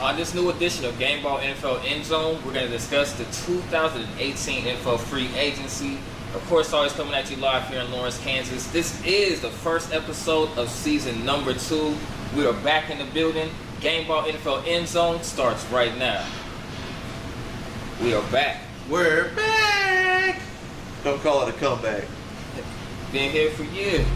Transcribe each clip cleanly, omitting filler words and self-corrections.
On this new edition of Gameball NFL Endzone, we're going to discuss the 2018 NFL Free Agency. Of course, always coming at you live here in Lawrence, Kansas. This is the first episode of season number 2. We are back in the building. Gameball NFL Endzone starts right now. We are back. We're back! Don't call it a comeback. Been here for years.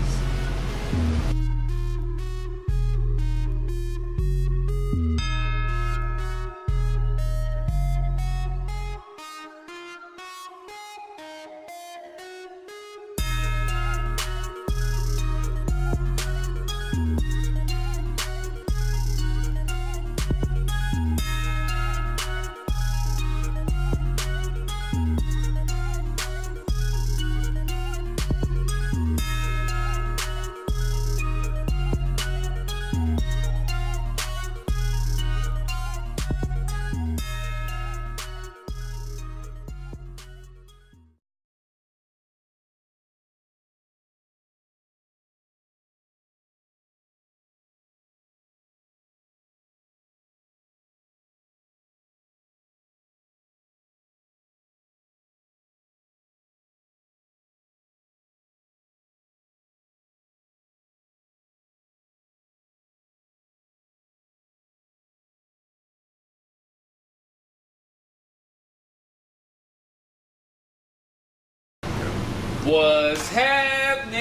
What's happening,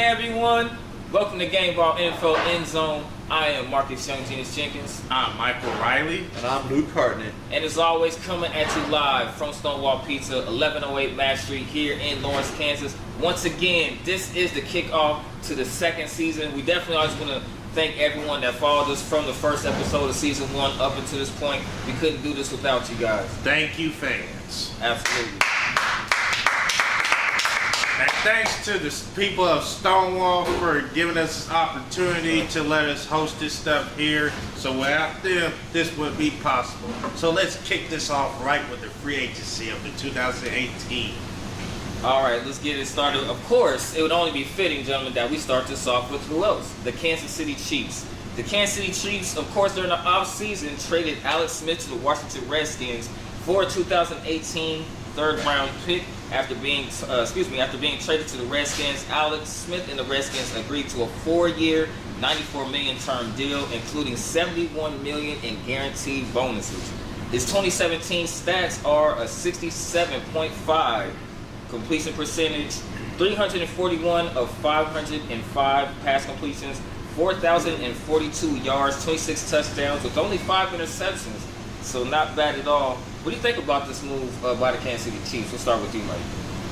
everyone? Welcome to Gameball NFL Endzone. I am Marcus Young Genius Jenkins. I'm Michael Riley. And I'm Luke Hartnett. And as always, coming at you live from Stonewall Pizza, 1108 Mass Street here in Lawrence, Kansas. Once again, this is the kickoff to the second season. We definitely always want to thank everyone that followed us from the first episode of season 1 up until this point. We couldn't do this without you guys. Thank you, fans. Absolutely. And thanks to the people of Stonewall for giving us this opportunity to let us host this stuff here. So without them, this wouldn't be possible. So let's kick this off right with the free agency of the 2018. All right, let's get it started. Of course, it would only be fitting, gentlemen, that we start this off with who else? The Kansas City Chiefs. The Kansas City Chiefs, of course, during the offseason, traded Alex Smith to the Washington Redskins for a 2018 third-round pick. After being traded to the Redskins, Alex Smith and the Redskins agreed to a 4-year, $94 million term deal, including $71 million in guaranteed bonuses. His 2017 stats are a 67.5 completion percentage, 341 of 505 pass completions, 4,042 yards, 26 touchdowns, with only 5 interceptions. So not bad at all. What do you think about this move by the Kansas City Chiefs? We'll start with you, Mike.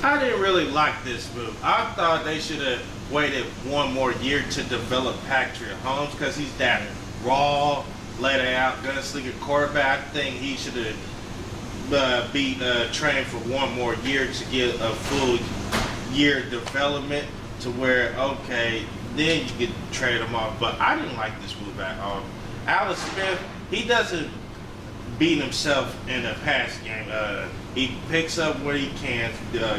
I didn't really like this move. I thought they should have waited one more year to develop Patrick Mahomes because he's that raw, let out, gunslinger quarterback. I think he should have been trained for one more year to get a full year development to where, okay, then you could trade him off. But I didn't like this move at all. Alex Smith, he doesn't beat himself in a pass game. He picks up what he can,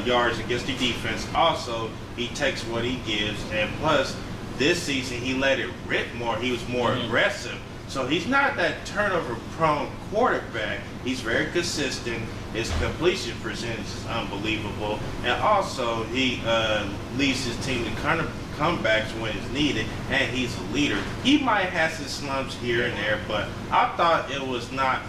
yards against the defense. Also, he takes what he gives, and plus, this season he let it rip more. He was more aggressive. So he's not that turnover-prone quarterback. He's very consistent. His completion percentage is unbelievable, and also he leads his team to comebacks when it's needed, and he's a leader. He might have some slumps here and there, but I thought it was not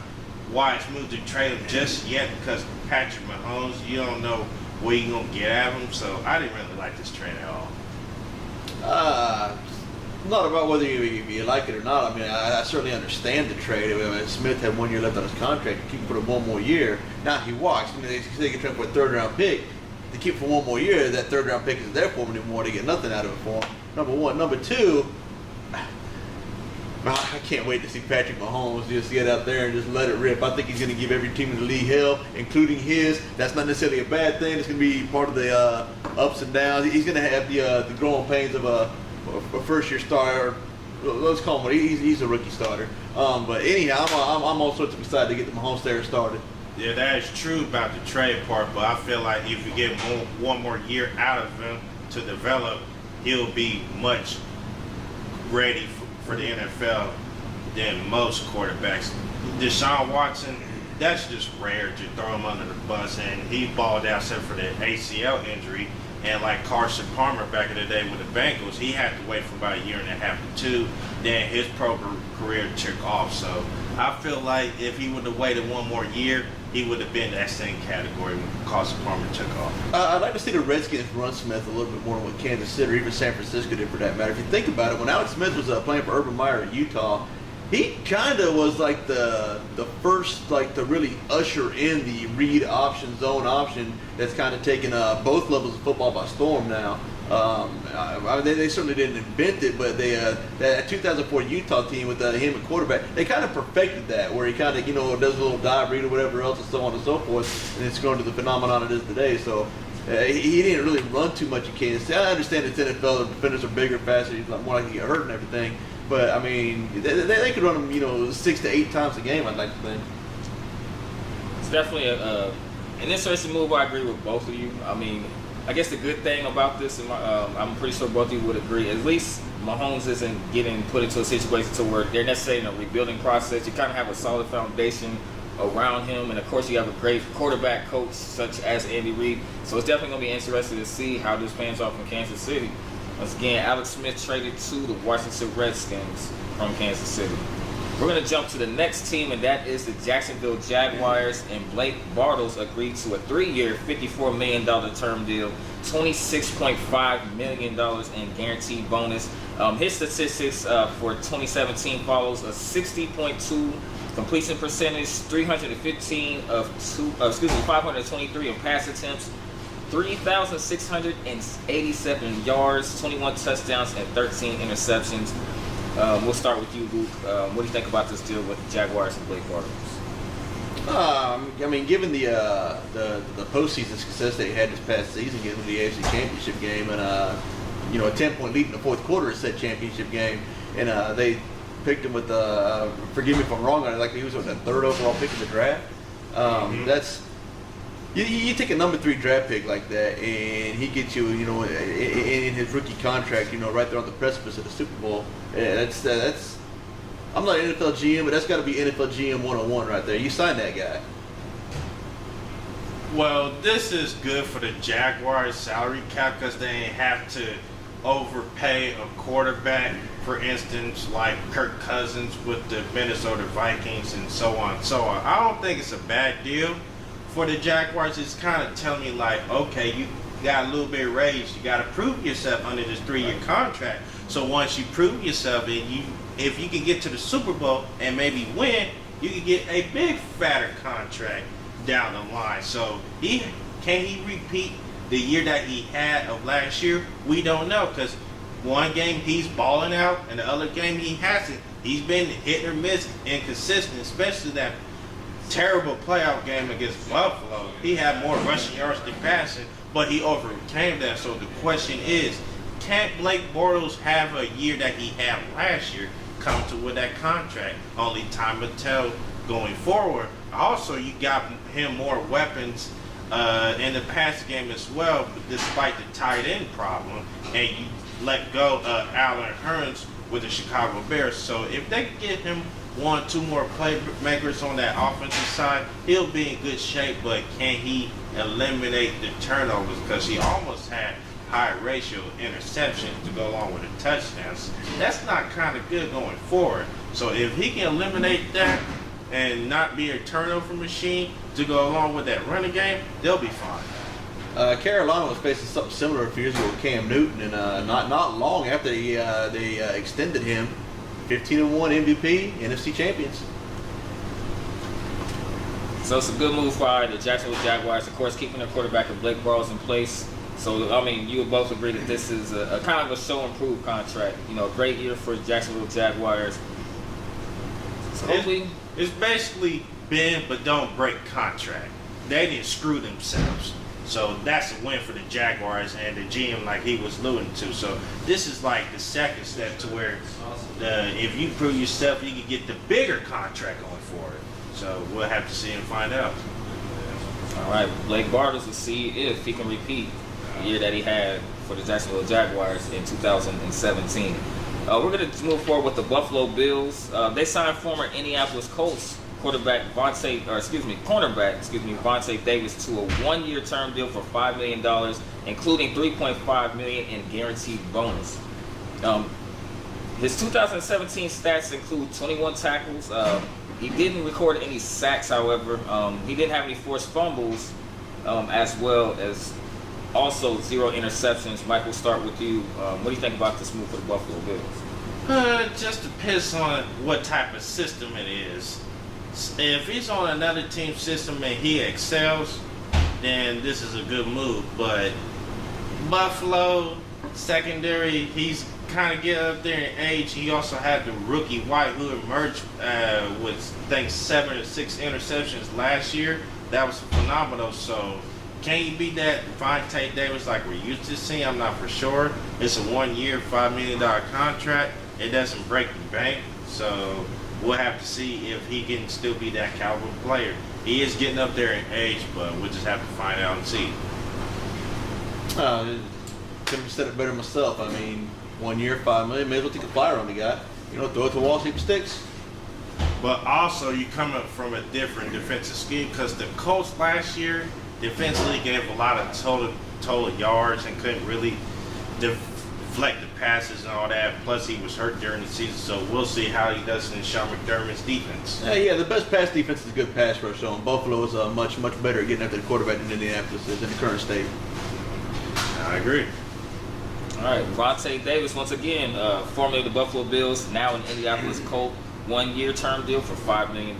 wise move to trade him just yet because Patrick Mahomes, you don't know what you're going to get out of him, so I didn't really like this trade at all. Not about whether you like it or not. I mean, I certainly understand the trade. I mean, Smith had 1 year left on his contract. To keep him for one more year. Now he walks. I mean, they get traded for a third-round pick. To keep him for one more year, that third-round pick isn't there for him anymore. They get nothing out of it for him. Number one. Number two, I can't wait to see Patrick Mahomes just get out there and just let it rip. I think he's going to give every team in the league hell, including his. That's not necessarily a bad thing. It's going to be part of the ups and downs. He's going to have the growing pains of a first-year starter. Let's call him what he's a rookie starter. But anyhow, I'm all sorts of excited to get the Mahomes there started. Yeah, that is true about the trade part, but I feel like if you get one more year out of him to develop, he'll be much ready for the NFL than most quarterbacks. Deshaun Watson, that's just rare to throw him under the bus, and he balled out except for the ACL injury. And like Carson Palmer back in the day with the Bengals, he had to wait for about a year and a half to 2. Then his pro career took off. So I feel like if he would have waited one more year, he would have been that same category when Carson Palmer took off. I'd like to see the Redskins run Smith a little bit more than what Kansas City or even San Francisco did for that matter. If you think about it, when Alex Smith was playing for Urban Meyer in Utah, he kind of was like the first, like, to really usher in the read option, zone option that's kind of taken both levels of football by storm now. They certainly didn't invent it, but that 2004 Utah team with him at quarterback, they kind of perfected that, where he kind of, does a little dive read or whatever else and so on and so forth, and it's grown to the phenomenon it is today. So he didn't really run too much in Kansas City. I understand it's NFL, the defenders are bigger, faster, he's more likely to get hurt and everything. But, I mean, they could run him, 6 to 8 times a game, I'd like to think. It's definitely an interesting move. I agree with both of you. I mean, I guess the good thing about this, and I'm pretty sure both of you would agree, at least Mahomes isn't getting put into a situation to where they're necessarily in a rebuilding process. You kind of have a solid foundation around him, and of course you have a great quarterback coach such as Andy Reid. So it's definitely going to be interesting to see how this pans off in Kansas City. Once again, Alex Smith traded to the Washington Redskins from Kansas City. We're going to jump to the next team, and that is the Jacksonville Jaguars, and Blake Bortles agreed to a 3-year, $54 million term deal, $26.5 million in guaranteed bonus. His statistics for 2017 follows a 60.2 completion percentage, 523 of pass attempts, 3,687 yards, 21 touchdowns, and 13 interceptions. We'll start with you, Luke. What do you think about this deal with the Jaguars and Blake Bortles? I mean, given the postseason success they had this past season, given the AFC Championship game, and a 10-point lead in the fourth quarter is that championship game, and they picked him with forgive me if I'm wrong, I like he was the 3rd overall pick in the draft. That's you take a number 3 draft pick like that, and he gets you, in his rookie contract, right there on the precipice of the Super Bowl. That's. I'm not an NFL GM, but that's got to be NFL GM 101 right there. You sign that guy. Well, this is good for the Jaguars' salary cap because they have to overpay a quarterback, for instance, like Kirk Cousins with the Minnesota Vikings and so on and so on. I don't think it's a bad deal for the Jaguars. It's kind of telling me like, okay, you got a little bit raised. You got to prove yourself under this 3-year contract. So once you prove yourself, and if you can get to the Super Bowl and maybe win, you can get a big fatter contract down the line. So can he repeat the year that he had of last year? We don't know, because one game he's balling out and the other game he hasn't. He's been hit or miss, inconsistent, especially that terrible playoff game against Buffalo. He had more rushing yards than passing, but he overcame that. So the question is, can't Blake Bortles have a year that he had last year come to with that contract? Only time will tell going forward. Also, you got him more weapons in the passing game as well, despite the tight end problem, and you let go of Allen Hurns with the Chicago Bears. So if they can get him 1-2 more playmakers on that offensive side, he'll be in good shape. But can he eliminate the turnovers? Because he almost had high ratio interceptions to go along with the touchdowns. That's not kind of good going forward. So if he can eliminate that and not be a turnover machine to go along with that running game, they'll be fine. Carolina was facing something similar a few years ago with Cam Newton, and not long after they extended him, 15-1 MVP, NFC champions. So it's a good move by the Jacksonville Jaguars, of course, keeping their quarterback and Blake Bortles in place. So, I mean, you would both agree that this is a kind of a show-and-prove contract. A great year for the Jacksonville Jaguars. So hopefully, it's basically bend but don't break contract. They didn't screw themselves. So that's a win for the Jaguars and the GM, like he was alluding to. So this is like the second step to where if you prove yourself, you can get the bigger contract going forward. So we'll have to see and find out. All right, Blake Bortles will see if he can repeat the year that he had for the Jacksonville Jaguars in 2017. We're going to move forward with the Buffalo Bills. They signed former Indianapolis Colts cornerback Vontae Davis to a one-year term deal for $5 million, including $3.5 million in guaranteed bonus. His 2017 stats include 21 tackles. He didn't record any sacks, however. He didn't have any forced fumbles, as well as also 0 interceptions. Mike, we'll start with you. What do you think about this move for the Buffalo Bills? Just depends on what type of system it is. If he's on another team system and he excels, then this is a good move. But Buffalo secondary, he's kind of get up there in age. He also had the rookie White, who emerged with I think 7 or 6 interceptions last year. That was phenomenal. So can you beat that Vontae Davis like we're used to seeing? I'm not for sure. It's a 1-year, $5 million contract. It doesn't break the bank. So we'll have to see if he can still be that caliber player. He is getting up there in age, but we'll just have to find out and see. Couldn't have said it better myself. I mean, 1 year, $5 million. May as well take a flyer on the guy. You know, throw it to the wall, see if it sticks. But also, you come up from a different defensive scheme because the Colts last year defensively gave a lot of total yards and couldn't really deflect the passes and all that. Plus, he was hurt during the season, so we'll see how he does in Sean McDermott's defense. Yeah, the best pass defense is a good pass rush. So Buffalo is much better at getting after the quarterback than Indianapolis is in the current state. I agree. All right, Vontae Davis, once again, formerly of the Buffalo Bills, now an Indianapolis Colt, 1-year term deal for $5 million.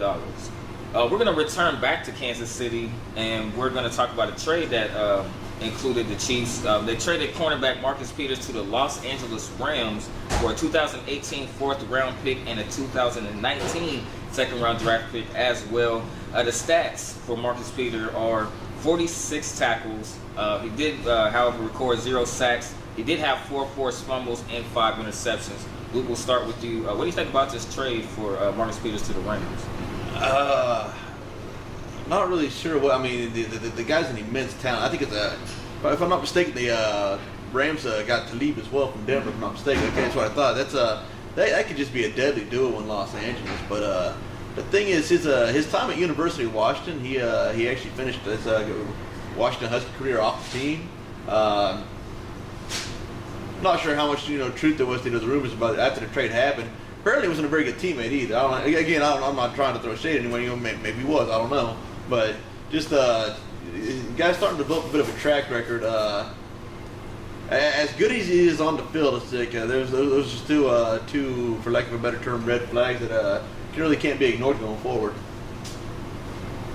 We're going to return back to Kansas City, and we're going to talk about a trade that included the Chiefs. They traded cornerback Marcus Peters to the Los Angeles Rams for a 2018 4th-round pick and a 2019 second-round draft pick as well. The stats for Marcus Peters are 46 tackles. He did, however, record 0 sacks. He did have 4 forced fumbles and 5 interceptions. Luke, we'll start with you. What do you think about this trade for Marcus Peters to the Rams? Not really sure. What I mean, the guy's an immense talent. I think it's if I'm not mistaken, the Rams got to leave as well from Denver. If I'm not mistaken, okay, that's what I thought. That could just be a deadly duo in Los Angeles. But the thing is, his time at University of Washington, he actually finished his Washington Husky career off the team. Not sure how much truth there was to the rumors about it after the trade happened. Apparently, he wasn't a very good teammate either. I'm not trying to throw shade at anyone. Maybe he was. I don't know. But just guy's starting to develop a bit of a track record. As good as he is on the field, it's like there's just two, for lack of a better term, red flags that really can't be ignored going forward.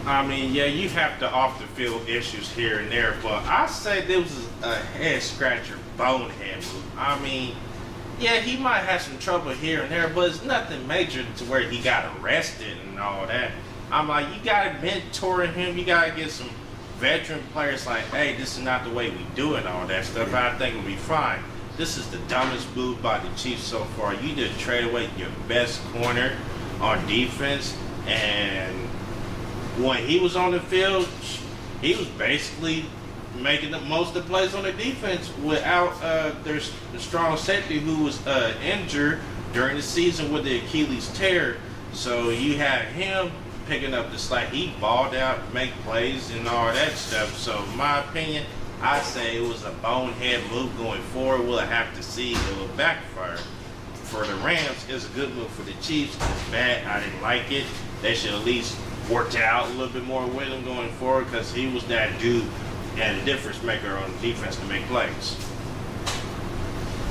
I mean, yeah, you have the off-the-field issues here and there, but I say there was a head-scratcher, bonehead move. I mean, yeah, he might have some trouble here and there, but it's nothing major to where he got arrested and all that. I'm like, you got to mentor him. You got to get some veteran players like, hey, this is not the way we do it and all that stuff. I think it'll be fine. This is the dumbest move by the Chiefs so far. You just trade away your best corner on defense, and when he was on the field, he was basically making the most of the plays on the defense without their strong safety who was injured during the season with the Achilles tear. So you had him picking up the slack. He balled out, make plays and all that stuff. So in my opinion, I say it was a bonehead move going forward. We'll have to see if it will backfire. For the Rams, it's a good move. For the Chiefs, it's bad. I didn't like it. They should at least work out a little bit more with him going forward because he was that dude and a difference maker on defense to make plays.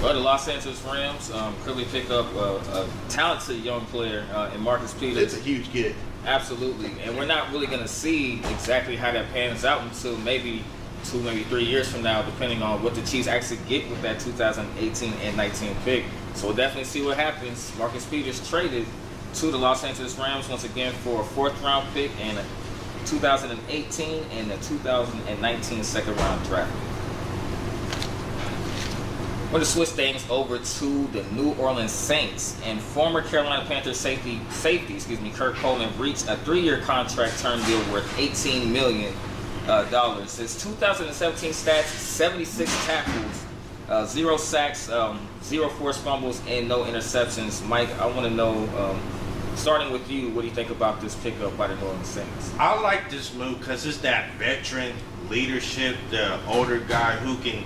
Well, the Los Angeles Rams clearly pick up a talented young player in Marcus Peters. It's a huge get. Absolutely. And we're not really going to see exactly how that pans out until maybe 2, maybe 3 years from now, depending on what the Chiefs actually get with that 2018 and 19 pick. So we'll definitely see what happens. Marcus Peters traded to the Los Angeles Rams once again for a 4th-round pick and a 2018 and a 2019 second-round draft pick. We're going to switch things over to the New Orleans Saints, and former Carolina Panthers safety, Kurt Coleman reached a 3-year contract term deal worth $18 million. His 2017 stats: 76 tackles, 0 sacks, 0 forced fumbles, and no interceptions. Mike, I want to know, starting with you, what do you think about this pickup by the New Orleans Saints? I like this move because it's that veteran leadership, the older guy who can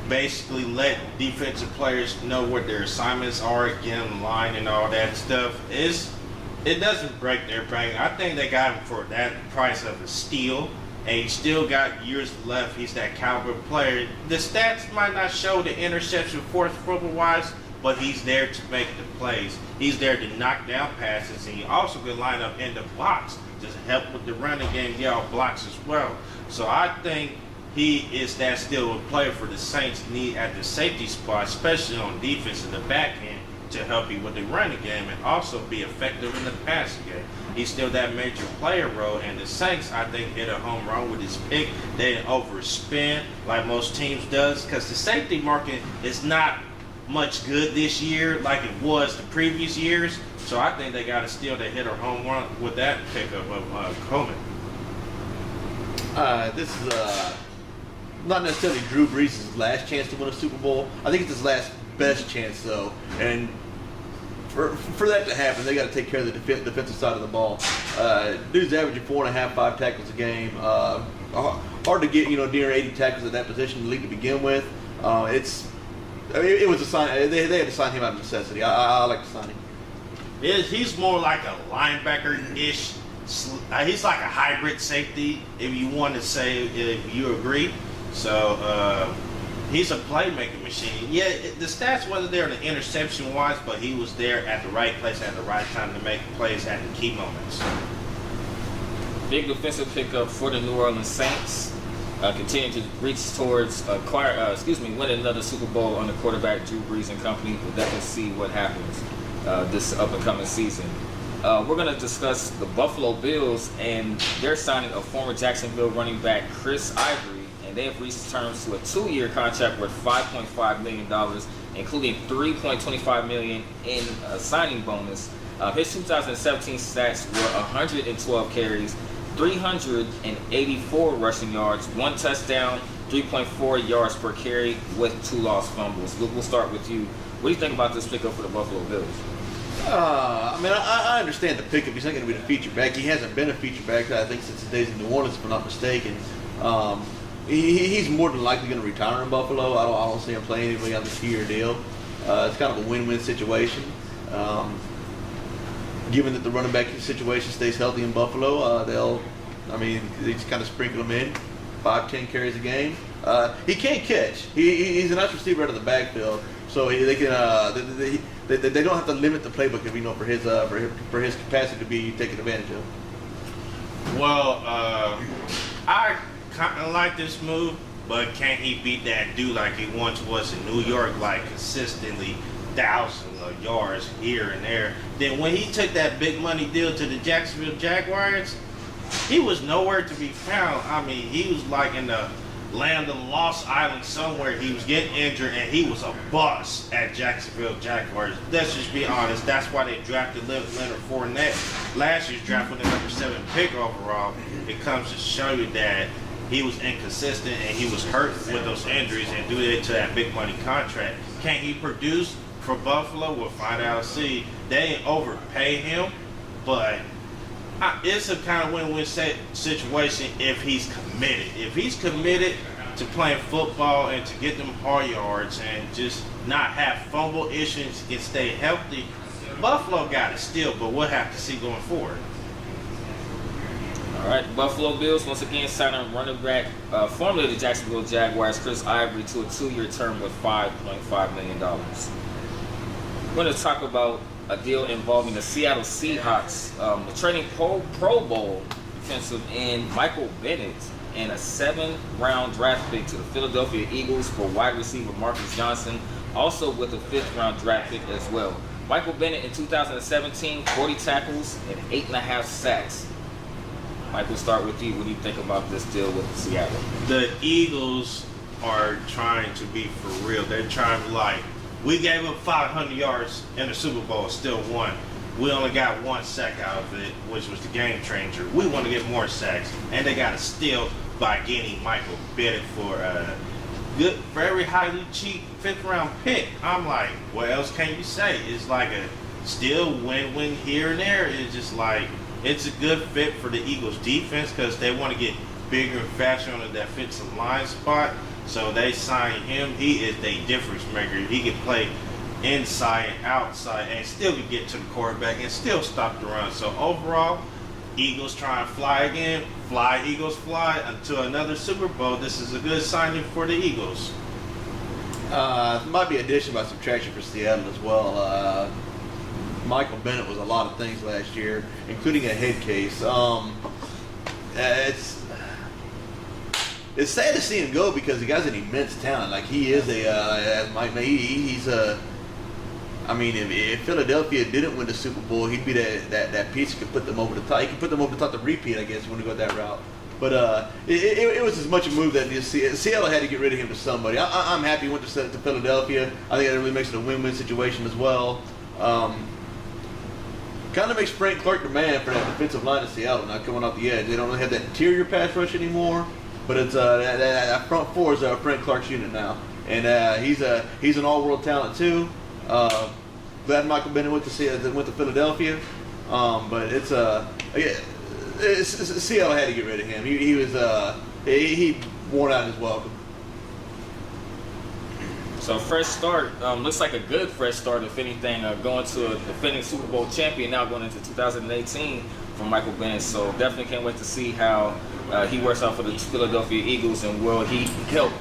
basically let defensive players know what their assignments are, get them in line and all that stuff. It doesn't break their bank. I think they got him for that price of a steal, and he still got years left. He's that caliber player. The stats might not show the interception forced fumble-wise, but he's there to make the plays. He's there to knock down passes, and he also can line up in the blocks to help with the running game, get off blocks as well. So I think he is that still a player for the Saints need at the safety spot, especially on defense in the back end, to help you with the running game and also be effective in the passing game. He's still that major player role, and the Saints, I think, hit a home run with his pick. They didn't overspend like most teams does, because the safety market is not much good this year like it was the previous years. So I think they got a steal to hit a home run with that pickup of Coleman. This is not necessarily Drew Brees' last chance to win a Super Bowl. I think it's his last best chance, though. And for that to happen, they got to take care of the defensive side of the ball. Dude's averaging 4.5, 5 tackles a game. Hard to get, near 80 tackles at that position in the league to begin with. It was a sign. They had to sign him out of necessity. I like the signing. He's more like a linebacker-ish. He's like a hybrid safety, if you want to say, if you agree. So he's a playmaking machine. Yeah, the stats wasn't there in the interception-wise, but he was there at the right place at the right time to make plays at the key moments. Big defensive pickup for the New Orleans Saints. Continuing to reach towards winning another Super Bowl under quarterback Drew Brees and company. We'll definitely see what happens this up-and-coming season. We're going to discuss the Buffalo Bills, and they're signing a former Jacksonville running back, Chris Ivory, and they have reached terms to a 2-year contract worth $5.5 million, including $3.25 million in a signing bonus. His 2017 stats were 112 carries, 384 rushing yards, 1 touchdown, 3.4 yards per carry with 2 lost fumbles. Luke, we'll start with you. What do you think about this pickup for the Buffalo Bills? I understand the pickup. He's not going to be the feature back. He hasn't been a feature back, I think, since the days in New Orleans, if I'm not mistaken. He's more than likely going to retire in Buffalo. I don't see him playing anybody on the 2-year deal. It's kind of a win-win situation. Given that the running back situation stays healthy in Buffalo, they just kind of sprinkle him in, 5-10 carries a game. He can't catch. He's a nice receiver out of the backfield, so they don't have to limit the playbook for his capacity to be taken advantage of. Well, I kind of like this move, but can he beat that dude like he once was in New York, like consistently thousands of yards here and there? Then when he took that big money deal to the Jacksonville Jaguars, he was nowhere to be found. He was like in the land of Lost Island somewhere. He was getting injured, and he was a bust at Jacksonville Jaguars. Let's just be honest. That's why they drafted Leonard Fournette last year's draft with the number 7 pick overall. It comes to show you that he was inconsistent and he was hurt with those injuries and due to that big money contract. Can he produce for Buffalo? We'll find out and see. They ain't overpay him, but it's a kind of win-win situation if he's committed. If he's committed to playing football and to get them hard yards and just not have fumble issues and stay healthy, Buffalo got it still, but we'll have to see going forward. All right, Buffalo Bills once again signing running back, formerly the Jacksonville Jaguars, Chris Ivory, to a 2-year term with $5.5 million. We're going to talk about a deal involving the Seattle Seahawks, trading Pro Bowl defensive end Michael Bennett and a 7th-round draft pick to the Philadelphia Eagles for wide receiver Marcus Johnson, also with a 5th-round draft pick as well. Michael Bennett in 2017, 40 tackles and 8.5 sacks. Mike, we'll start with you. What do you think about this deal with Seattle? The Eagles are trying to be for real. They're trying to we gave up 500 yards in the Super Bowl, still won. We only got 1 sack out of it, which was the game changer. We want to get more sacks, and they got a steal by getting Michael Bennett for good, very highly cheap 5th round pick. I'm like, what else can you say? It's like a still win-win here and there. It's just like, it's a good fit for the Eagles defense because they want to get bigger and faster on the defensive line spot. So they signed him. He is a difference maker. He can play inside and outside and still can get to the quarterback and still stop the run. So overall, Eagles try and fly again. Fly, Eagles, fly until another Super Bowl. This is a good signing for the Eagles. Might be addition by subtraction for Seattle as well. Michael Bennett was a lot of things last year, including a head case. It's sad to see him go because the guy's an immense talent. Like he is as Mike May, he's a. I mean, if Philadelphia didn't win the Super Bowl, he'd be that piece that could put them over the top. He could put them over the top to repeat, I guess, if you want to go that route. But it was as much a move that Seattle had to get rid of him to somebody. I'm happy he went to Philadelphia. I think that really makes it a win-win situation as well. Kind of makes Frank Clark the man for that defensive line of Seattle now coming off the edge. They don't really have that interior pass rush anymore, but it's that front four is Frank Clark's unit now, and he's an all-world talent too. Glad Michael Bennett went to Philadelphia, but Seattle had to get rid of him. He worn out his welcome. So fresh start, looks like a good fresh start, if anything, going to a defending Super Bowl champion now going into 2018 from Michael Bennett. So definitely can't wait to see how he works out for the Philadelphia Eagles and will he help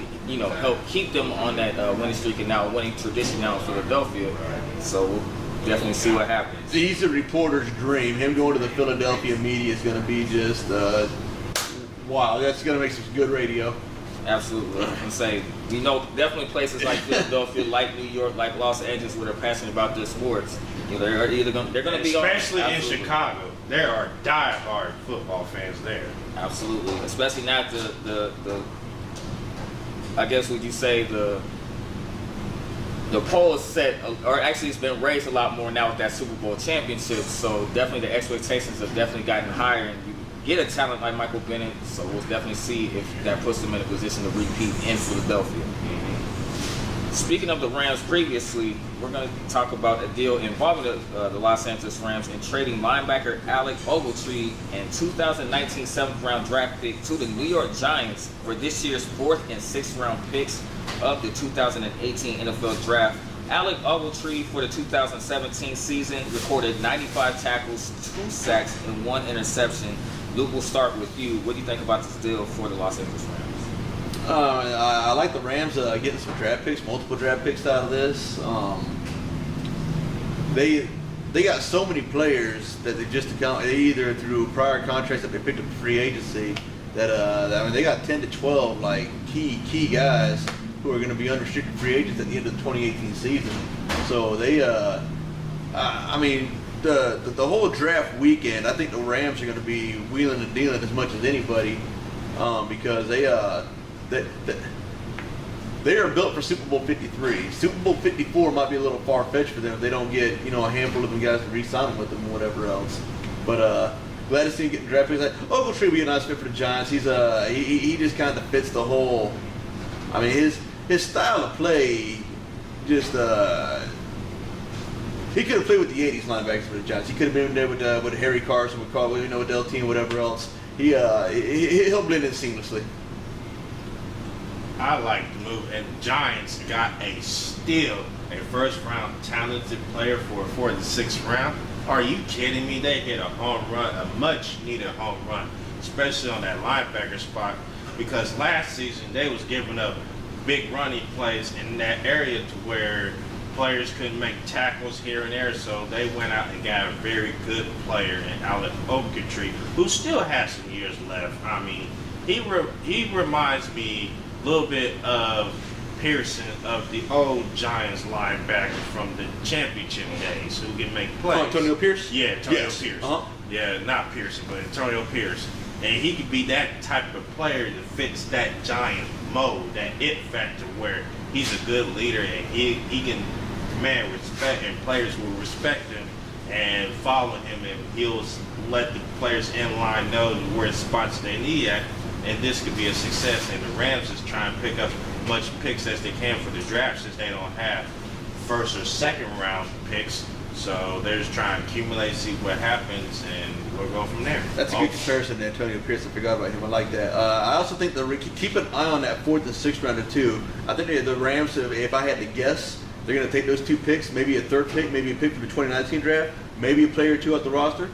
keep them on that winning streak and now winning tradition now in Philadelphia. So we'll definitely see what happens. He's a reporter's dream. Him going to the Philadelphia media is going to be just wow. That's going to make some good radio. Absolutely. And say, we know definitely places like Philadelphia, like New York, like Los Angeles, where they're passionate about their sports. They're going to be especially on. in Chicago. There are diehard football fans there. Absolutely, especially not the I guess would you say the poll is set, or actually it's been raised a lot more now with that Super Bowl championship. So definitely the expectations have definitely gotten higher, and you get a talent like Michael Bennett. So we'll definitely see if that puts them in a position to repeat in Philadelphia. Mm-hmm. Speaking of the Rams previously, we're going to talk about a deal involving the Los Angeles Rams in trading linebacker Alec Ogletree and 2019 7th round draft pick to the New York Giants for this year's 4th and 6th round picks of the 2018 NFL Draft. Alec Ogletree for the 2017 season recorded 95 tackles, 2 sacks, and 1 interception. Luke, we'll start with you. What do you think about this deal for the Los Angeles Rams? I like the Rams getting some draft picks, multiple draft picks out of this. They got so many players that they either through prior contracts that they picked up in free agency that they got 10 to 12 like key guys who are going to be unrestricted free agents at the end of the 2018 season. So they the whole draft weekend, I think the Rams are going to be wheeling and dealing as much as anybody because they are built for Super Bowl 53. Super Bowl 54 might be a little far-fetched for them if they don't get a handful of them guys to re-sign them with them or whatever else. But glad to see him getting drafted. Like, Ogletree would be a nice fit for the Giants. He's he just kind of fits the whole. I mean his style of play just he could have played with the 80s linebackers for the Giants. He could have been there with Harry Carson, with Carl, with Del Team, whatever else. He'll blend in seamlessly. I like the move, and Giants got a first-round talented player for the 6th round. Are you kidding me? They hit a home run, a much-needed home run, especially on that linebacker spot, because last season they was giving up big running plays in that area to where players couldn't make tackles here and there, so they went out and got a very good player in Alec Ogletree, who still has some years left. I mean, he reminds me a little bit of Pearson, of the old Giants linebacker from the championship days, who can make plays. Oh, Antonio Pierce? Yeah, Antonio Yes. Pierce. Uh-huh. Yeah, not Pearson, but Antonio Pierce. And he could be that type of player that fits that Giant mode, that it factor, where he's a good leader and he can command respect, and players will respect him and follow him, and he'll let the players in line know where spots they need at. And this could be a success. And the Rams is trying to pick up much picks as they can for the draft since they don't have first or second round picks. So they're just trying to accumulate, see what happens, and we'll go from there. That's a good comparison to Antonio Pierce. I forgot about him. I like that. I also think keep an eye on that 4th and 6th rounder too. I think the Rams, if I had to guess, they're going to take those 2 picks, maybe a 3rd pick, maybe a pick from the 2019 draft, maybe a player or 2 off the roster.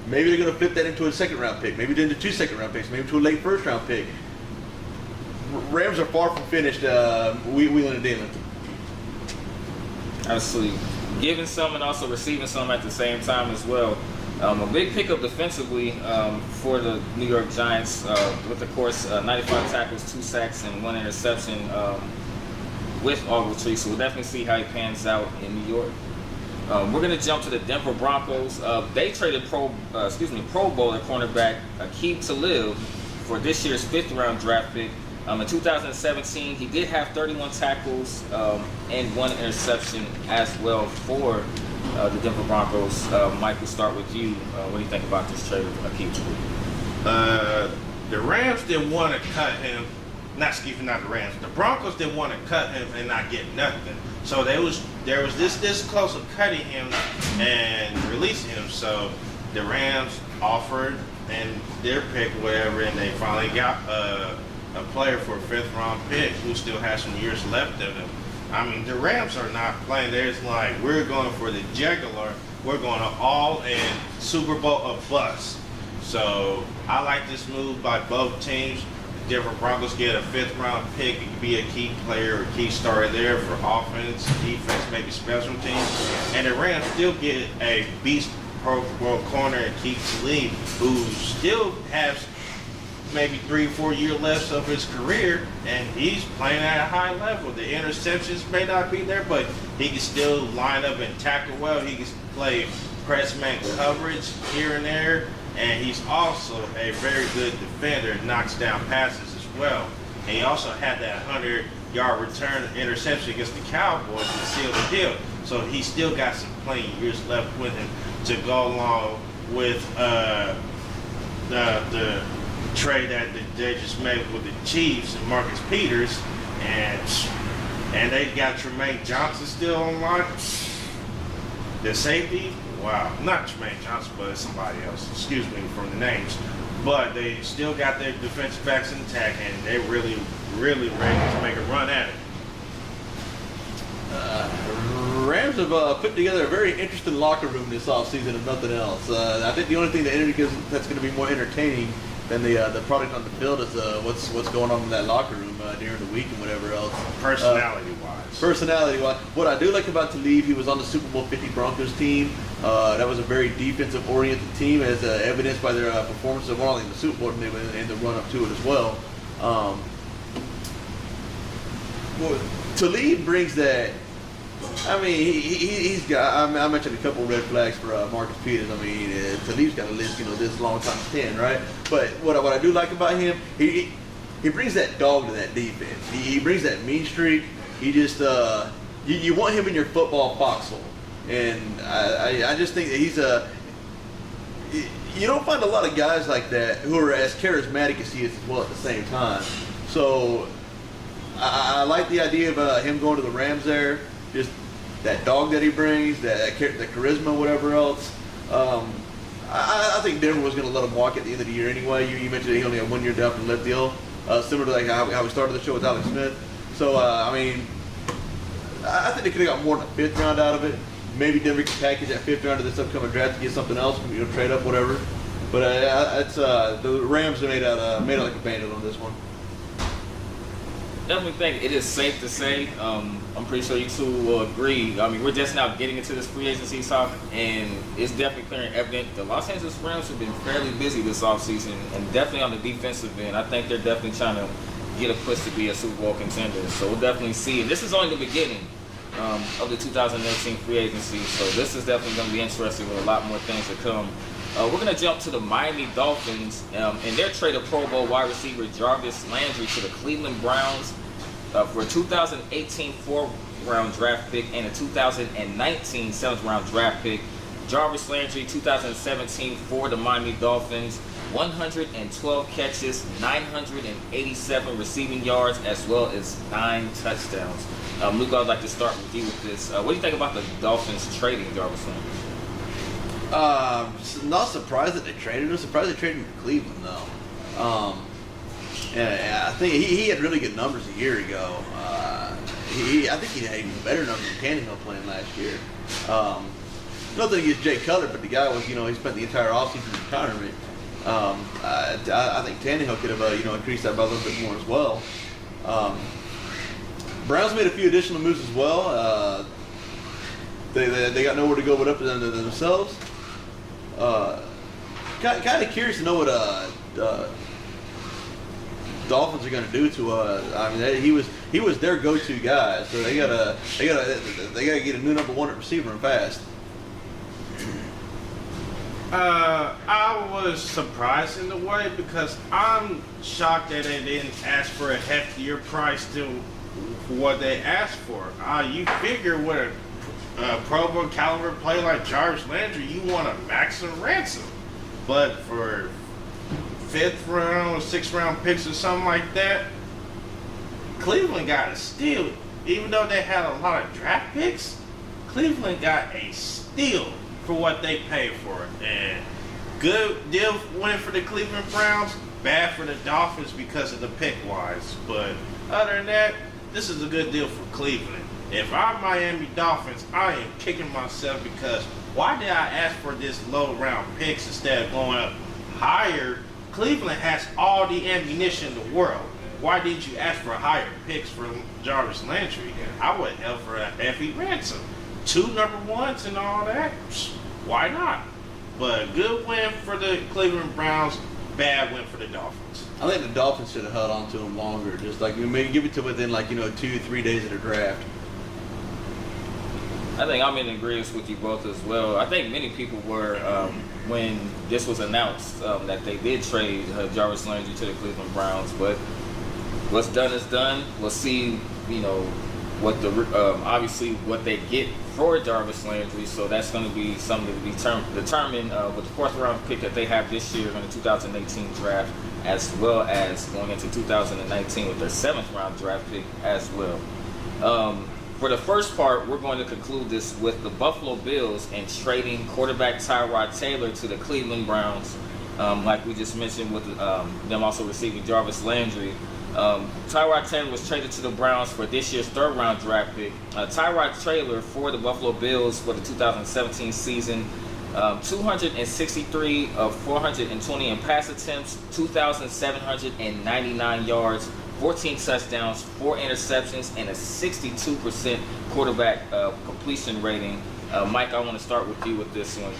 Maybe they're going to flip that into a 2nd round pick, maybe into 2 2nd round picks, maybe to a late 1st round pick. Rams are far from finished wheeling and dealing. Absolutely. Giving some and also receiving some at the same time as well. A big pickup defensively for the New York Giants with, of course, 95 tackles, 2 sacks, and 1 interception with Ogletree. So we'll definitely see how he pans out in New York. We're going to jump to the Denver Broncos. They traded Pro Bowler cornerback Aqib Talib for this year's 5th round draft pick. In 2017, he did have 31 tackles and 1 interception as well for the Denver Broncos. Mike, we'll start with you. What do you think about this trade of Aqib Talib? The Rams didn't want to cut him. Not the Rams. The Broncos didn't want to cut him and not get nothing. So there was this close of cutting him and releasing him. So the Rams offered and their pick, whatever, and they finally got a player for a 5th round pick who still has some years left in him. I mean, the Rams are not playing. They're just like, we're going for the jugular. We're going to all in Super Bowl or bust. So I like this move by both teams. The Denver Broncos get a 5th round pick. It could be a key player or key starter there for offense, defense, maybe special teams. And the Rams still get a beast Pro Bowl corner and Aqib Talib, who still has maybe 3 or 4 years left of his career, and he's playing at a high level. The interceptions may not be there, but he can still line up and tackle well. He can play press man coverage here and there, and he's also a very good defender, knocks down passes as well. And he also had that 100-yard return interception against the Cowboys to seal the deal. So he still got some playing years left with him to go along with the trade that they just made with the Chiefs and Marcus Peters, and they got Tremaine Johnson still online. The safety, wow, not Tremaine Johnson, but somebody else. Excuse me from the names, but they still got their defensive backs intact, and they're really, really ready to make a run at it. Rams have put together a very interesting locker room this offseason, if nothing else. I think the only thing that's going to be more entertaining than the product on the field is what's going on in that locker room during the week and whatever else. Personality-wise. What I do like about Talib, he was on the Super Bowl 50 Broncos team. That was a very defensive-oriented team, as evidenced by their performance of all in the Super Bowl and the run-up to it as well. Talib brings that. I mean, he's got. I mentioned a couple red flags for Marcus Peters. I mean, Talib's got a list, this long times 10, right? But what I do like about him, he brings that dog to that defense. He brings that mean streak. He just you want him in your football foxhole, and I just think that he's a. You don't find a lot of guys like that who are as charismatic as he is as well at the same time. So I like the idea of him going to the Rams there. Just that dog that he brings, the charisma, whatever else. I think Denver was going to let him walk at the end of the year anyway. You mentioned he only had 1 year down for the left deal, similar to like how we started the show with Alex Smith. So I mean, I think they could have got more than a 5th round out of it. Maybe Denver can package that 5th round of this upcoming draft to get something else, trade up, whatever. But it's the Rams made out like a bandit on this one. Definitely think it is safe to say. I'm pretty sure you two will agree. I mean, we're just now getting into this free agency talk, and it's definitely clear and evident the Los Angeles Rams have been fairly busy this offseason, and definitely on the defensive end. I think they're definitely trying to get a push to be a Super Bowl contender. So we'll definitely see. This is only the beginning of the 2018 free agency, so this is definitely going to be interesting with a lot more things to come. We're going to jump to the Miami Dolphins and their trade of Pro Bowl wide receiver Jarvis Landry to the Cleveland Browns for a 2018 4th-round draft pick and a 2019 7th-round draft pick. Jarvis Landry, 2017 for the Miami Dolphins. 112 catches, 987 receiving yards, as well as 9 touchdowns. Luke, I'd like to start with you with this. What do you think about the Dolphins trading Jarvis Landry? Not surprised that they traded him. Surprised they traded him to Cleveland, though. Yeah, I think he had really good numbers a year ago. I think he had even better numbers than Tannehill playing last year. Nothing against Jay Cutler, but the guy was, he spent the entire offseason in retirement. I think Tannehill could have, increased that by a little bit more as well. Browns made a few additional moves as well. They got nowhere to go but up to themselves. Kind of curious to know what Dolphins are going to do to. I mean, he was their go-to guy, so they gotta get a new number 1 receiver and fast. I was surprised in a way because I'm shocked that they didn't ask for a heftier price than what they asked for. You figure with a Pro Bowl caliber play like Jarvis Landry, you want a maximum ransom, but for 5th round or 6th round picks or something like that, Cleveland got a steal. Even though they had a lot of draft picks, Cleveland got a steal for what they paid for it. And good deal win for the Cleveland Browns, bad for the Dolphins because of the pick wise. But other than that, this is a good deal for Cleveland. If I'm Miami Dolphins, I am kicking myself because why did I ask for this low round picks instead of going up higher? Cleveland has all the ammunition in the world. Why didn't you ask for higher picks for Jarvis Landry? I would have for a heavy ransom. 2 number 1s and all that. Why not? But good win for the Cleveland Browns, bad win for the Dolphins. I think the Dolphins should have held on to him longer. Just maybe give it to within 2-3 days of the draft. I think I'm in agreement with you both as well. I think many people were, when this was announced, that they did trade Jarvis Landry to the Cleveland Browns. But what's done is done. We'll see, what obviously what they get for Jarvis Landry. So that's going to be something to be determined with the 4th round pick that they have this year in the 2018 draft, as well as going into 2019 with their 7th round draft pick as well. For the first part, we're going to conclude this with the Buffalo Bills and trading quarterback Tyrod Taylor to the Cleveland Browns. Like we just mentioned with them also receiving Jarvis Landry. Tyrod Taylor was traded to the Browns for this year's 3rd round draft pick. Tyrod Taylor for the Buffalo Bills for the 2017 season, 263 of 420 in pass attempts, 2,799 yards, 14 touchdowns, 4 interceptions, and a 62% quarterback completion rating. Mike, I want to start with you with this one.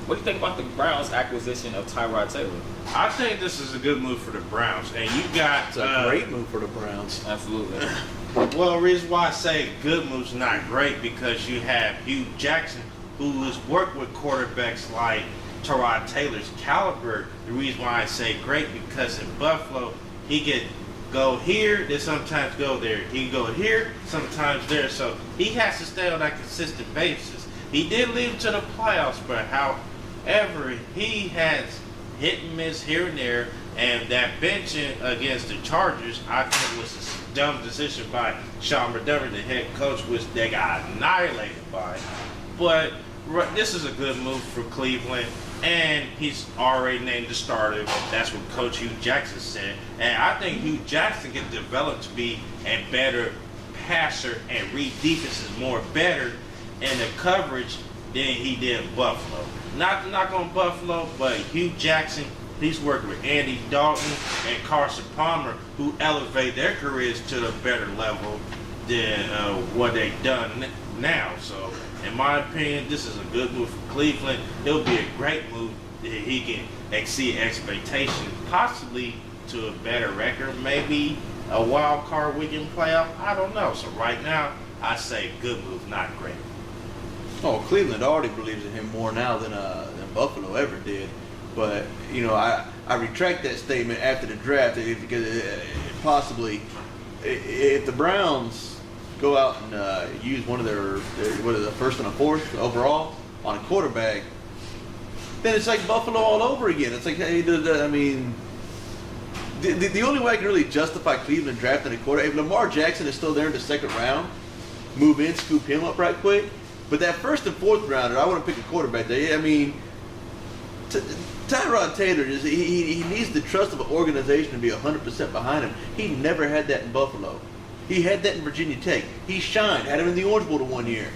What do you think about the Browns' acquisition of Tyrod Taylor? I think this is a good move for the Browns. And you got... It's a great move for the Browns. Absolutely. Well, the reason why I say good move's not great because you have Hugh Jackson, who has worked with quarterbacks like Tyrod Taylor's caliber. The reason why I say great because in Buffalo, he could go here, then sometimes go there. He can go here, sometimes there. So he has to stay on that consistent basis. He did lead to the playoffs, but however, he has hit and miss here and there. And that benching against the Chargers, I think was a dumb decision by Sean McDermott, the head coach, which they got annihilated by. But this is a good move for Cleveland, and he's already named the starter. That's what Coach Hugh Jackson said. And I think Hugh Jackson can develop to be a better passer and read defenses more better in the coverage than he did in Buffalo. Not to knock on Buffalo, but Hugh Jackson, he's working with Andy Dalton and Carson Palmer, who elevate their careers to a better level than what they've done now. So, in my opinion, this is a good move for Cleveland. It'll be a great move that he can exceed expectations, possibly to a better record, maybe a wild card weekend playoff. I don't know. So right now, I say good move, not great. Oh, Cleveland already believes in him more now than Buffalo ever did. But I retract that statement after the draft because possibly if the Browns go out and use one of their 1st and a 4th overall on a quarterback, then it's like Buffalo all over again. It's like, hey, I mean, the only way I can really justify Cleveland drafting a quarterback, if Lamar Jackson is still there in the second round, move in, scoop him up right quick. But that first and fourth rounder, I want to pick a quarterback there. I mean, Tyrod Taylor, he needs the trust of an organization to be 100% behind him. He never had that in Buffalo. He had that in Virginia Tech. He shined, had him in the Orange Bowl 1 year.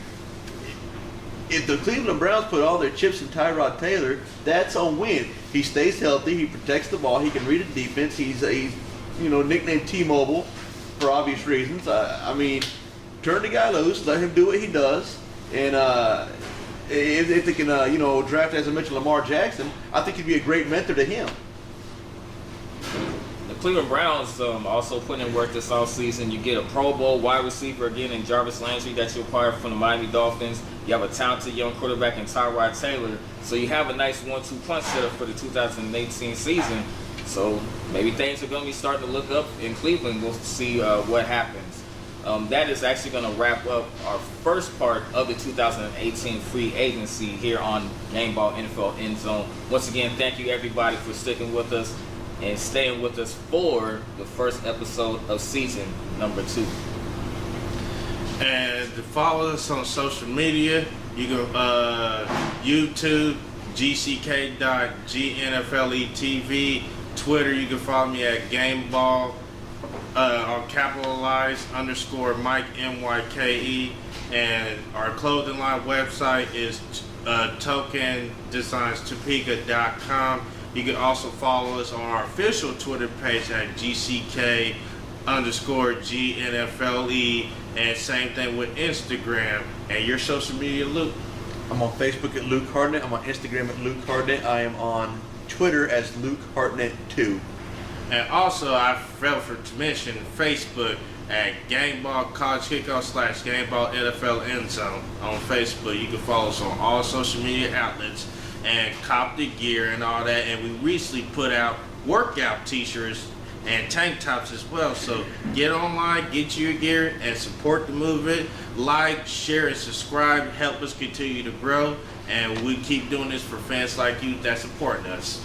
If the Cleveland Browns put all their chips in Tyrod Taylor, that's on win. He stays healthy. He protects the ball. He can read a defense. He's nicknamed T-Mobile for obvious reasons. I mean, turn the guy loose. Let him do what he does. And if they can, draft, as I mentioned, Lamar Jackson, I think he'd be a great mentor to him. The Cleveland Browns also put in work this offseason. You get a Pro Bowl wide receiver again in Jarvis Landry that you acquired from the Miami Dolphins. You have a talented young quarterback in Tyrod Taylor. So you have a nice 1-2 punch set up for the 2018 season. So maybe things are going to be starting to look up in Cleveland. We'll see what happens. That is actually going to wrap up our first part of the 2018 free agency here on Gameball NFL Endzone. Once again, thank you everybody for sticking with us and staying with us for the first episode of season number 2. And to follow us on social media, you can YouTube, gck.gnfletv, Twitter, you can follow me at Gameball, on capitalized _ Mike MYKE, and our clothing line website is tokendesignstopeka.com. You can also follow us on our official Twitter page at GCK_GNFLE, and same thing with Instagram. And your social media, Luke? I'm on Facebook at Luke Hartnett. I'm on Instagram at Luke Hartnett. I am on Twitter as Luke Hartnett 2. And also, I failed to mention Facebook at Gameball College Kickoff / Gameball NFL Endzone on Facebook. You can follow us on all social media outlets and cop the gear and all that. And we recently put out workout t-shirts and tank tops as well. So get online, get your gear, and support the movement. Like, share, and subscribe. Help us continue to grow. And we keep doing this for fans like you that support us.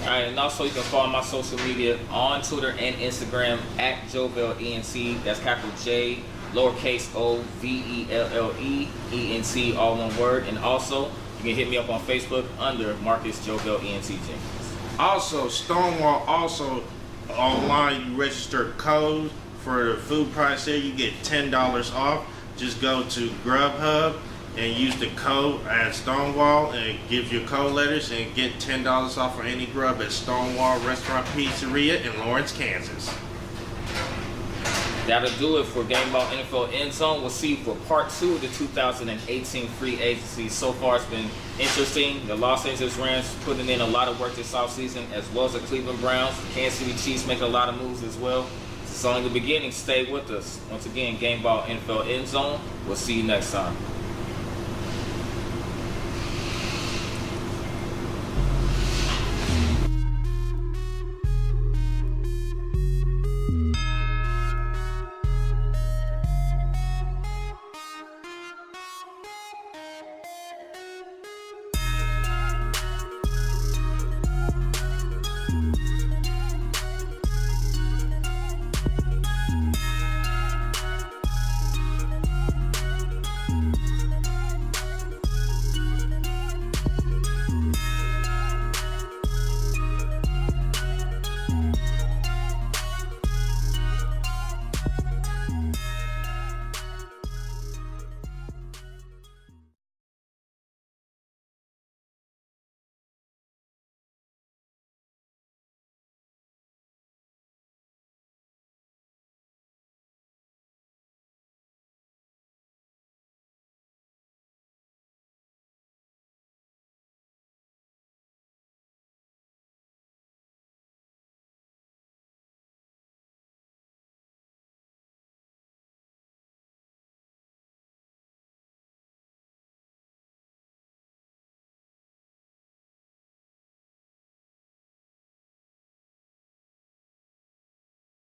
Alright, and also you can follow my social media on Twitter and Instagram at JovelENT. That's capital J, lowercase o, VELLE, ENT, all one word. And also, you can hit me up on Facebook under Marcus Jovel ENT Jenkins. Also, Stonewall, also online, you register code for the food price there. You get $10 off. Just go to Grubhub and use the code at Stonewall, and it gives you code letters, and get $10 off for any grub at Stonewall Resturant and Pizzeria in Lawrence, Kansas. That'll do it for Gameball NFL Endzone. We'll see you for part 2 of the 2018 free agency. So far, it's been interesting. The Los Angeles Rams putting in a lot of work this offseason, as well as the Cleveland Browns. The Kansas City Chiefs making a lot of moves as well. This is only the beginning. Stay with us. Once again, Gameball NFL Endzone. We'll see you next time.